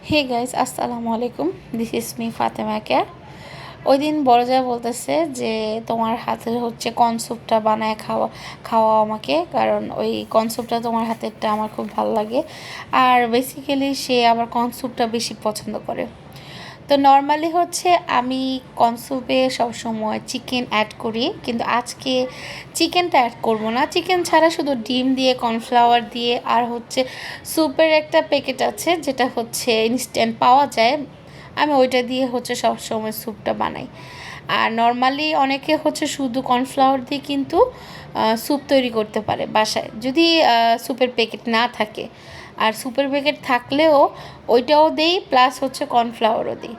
Hey guys, আসসালামু আলাইকুম। This is me Fatema care. ওই দিন বড় যা বলতেছে যে তোমার হাতের হচ্ছে কর্ন স্যুপটা বানায় খাওয়া আমাকে, কারণ ওই কর্ন স্যুপটা তোমার হাতেরটা আমার খুব ভালো লাগে। আর বেসিক্যালি সে আবার কর্ন স্যুপটা বেশি পছন্দ করে। তো নর্মালি হচ্ছে আমি কর্ন স্যুপে সবসময় চিকেন অ্যাড করি, কিন্তু আজকে চিকেনটা অ্যাড করব না। চিকেন ছাড়া শুধু ডিম দিয়ে, কর্নফ্লাওয়ার দিয়ে, আর হচ্ছে স্যুপের একটা প্যাকেট আছে যেটা হচ্ছে ইনস্ট্যান্ট পাওয়া যায়, আমি ওইটা দিয়ে হচ্ছে সবসময় স্যুপটা বানাই। আর নর্মালি অনেকে হচ্ছে শুধু কর্নফ্লাওয়ার দিয়ে কিন্তু স্যুপ তৈরি করতে পারে বাসায়, যদি স্যুপের প্যাকেট না থাকে। আর স্যুপের প্যাকেট থাকলেও ওইটাও দেই, প্লাস হচ্ছে কর্নফ্লাওয়ারও দিই।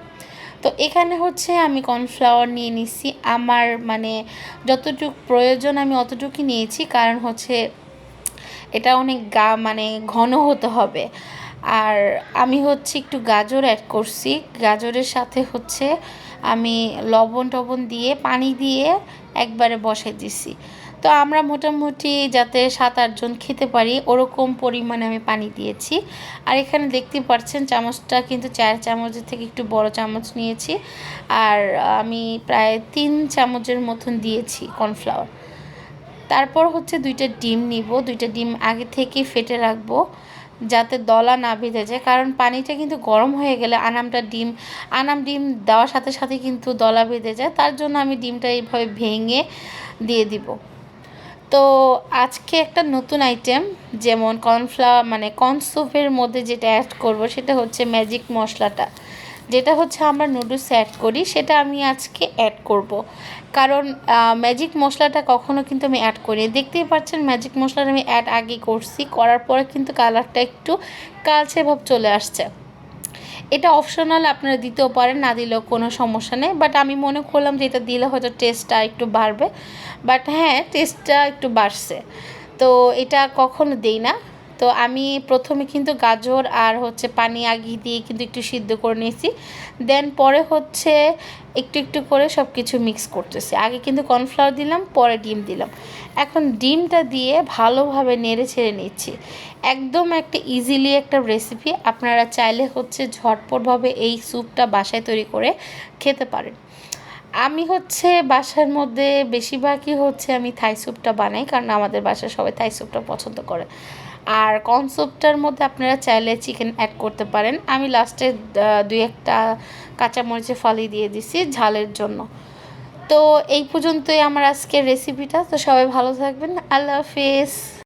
তো এখানে হচ্ছে আমি কর্নফ্লাওয়ার নিয়ে নিচ্ছি, আমার মানে যতটুকু প্রয়োজন আমি অতটুকুই নিয়েছি, কারণ হচ্ছে এটা অনেক মানে ঘন হতে হবে। আর আমি হচ্ছে একটু গাজর অ্যাড করছি, গাজরের সাথে হচ্ছে আমি লবণ টবণ দিয়ে পানি দিয়ে একবারে বসাই দিছি। তো আমরা মোটামুটি যাতে 7-8 জন খেতে পারি ওরকম পরিমাণে আমি পানি দিয়েছি। আর এখানে দেখতে পাচ্ছেন চামচটা কিন্তু 4 চামচের থেকে একটু বড় চামচ নিয়েছি। আর আমি প্রায় 3 চামচের মতন দিয়েছি কর্নফ্লাওয়ার। তারপর হচ্ছে 2টা ডিম নিব, 2টা ডিম আগে থেকে ফেটে রাখবো যাতে দলা না বেঁধে যায়, কারণ পানিটা কিন্তু গরম হয়ে গেলে আনাম ডিম দেওয়ার সাথে সাথে কিন্তু দলা বেঁধে যায়। তার জন্য আমি ডিমটা এইভাবে ভেঙে দিয়ে দিব। তো আজকে একটা নতুন আইটেম, যেমন মানে কর্ন স্যুপের মধ্যে যেটা অ্যাড করব সেটা হচ্ছে ম্যাজিক মশলাটা, যেটা হচ্ছে আমরা নুডলসে অ্যাড করি, সেটা আমি আজকে অ্যাড করব। কারণ ম্যাজিক মশলাটা কখনো কিন্তু আমি অ্যাড করি, দেখতেই পাচ্ছেন ম্যাজিক মশলাটা আমি অ্যাড আগে করছি, করার পরে কিন্তু কালারটা একটু কালচে ভাব চলে আসছে। এটা অপশনাল, আপনারা দিতেও পারেন, না দিলেও কোনো সমস্যা নেই, বাট আমি মনে করলাম যে এটা দিলে হয়তো টেস্টটা একটু বাড়বে। বাট হ্যাঁ, টেস্টটা একটু বাড়ছে। তো এটা কখনো দেই না। তো আমি প্রথমে কিন্তু গাজর আর হচ্ছে পানি আগে দিয়ে কিন্তু একটু সিদ্ধ করে নিয়েছি, দেন পরে হচ্ছে একটু একটু করে সব কিছু মিক্স করতেছি। আগে কিন্তু কর্নফ্লাওয়ার দিলাম, পরে ডিম দিলাম। এখন ডিমটা দিয়ে ভালোভাবে নেড়ে ছেড়ে নিচ্ছি। একদম একটা ইজিলি একটা রেসিপি, আপনারা চাইলে হচ্ছে ঝটপটভাবে এই স্যুপটা বাসায় তৈরি করে খেতে পারেন। আমি হচ্ছে বাসার মধ্যে বেশিরভাগই হচ্ছে আমি থাই স্যুপটা বানাই, কারণ আমাদের বাসায় সবাই থাই স্যুপটা পছন্দ করে। আর কর্ন স্যুপটার মধ্যে আপনারা চাইলে চিকেন অ্যাড করতে পারেন। আমি লাস্টে 2-1টা কাঁচামরিচে ফালি দিয়ে দিছি ঝালের জন্য। তো এই পর্যন্তই আমার আজকের রেসিপিটা। তো সবাই ভালো থাকবেন, আল্লাহ হাফিজ।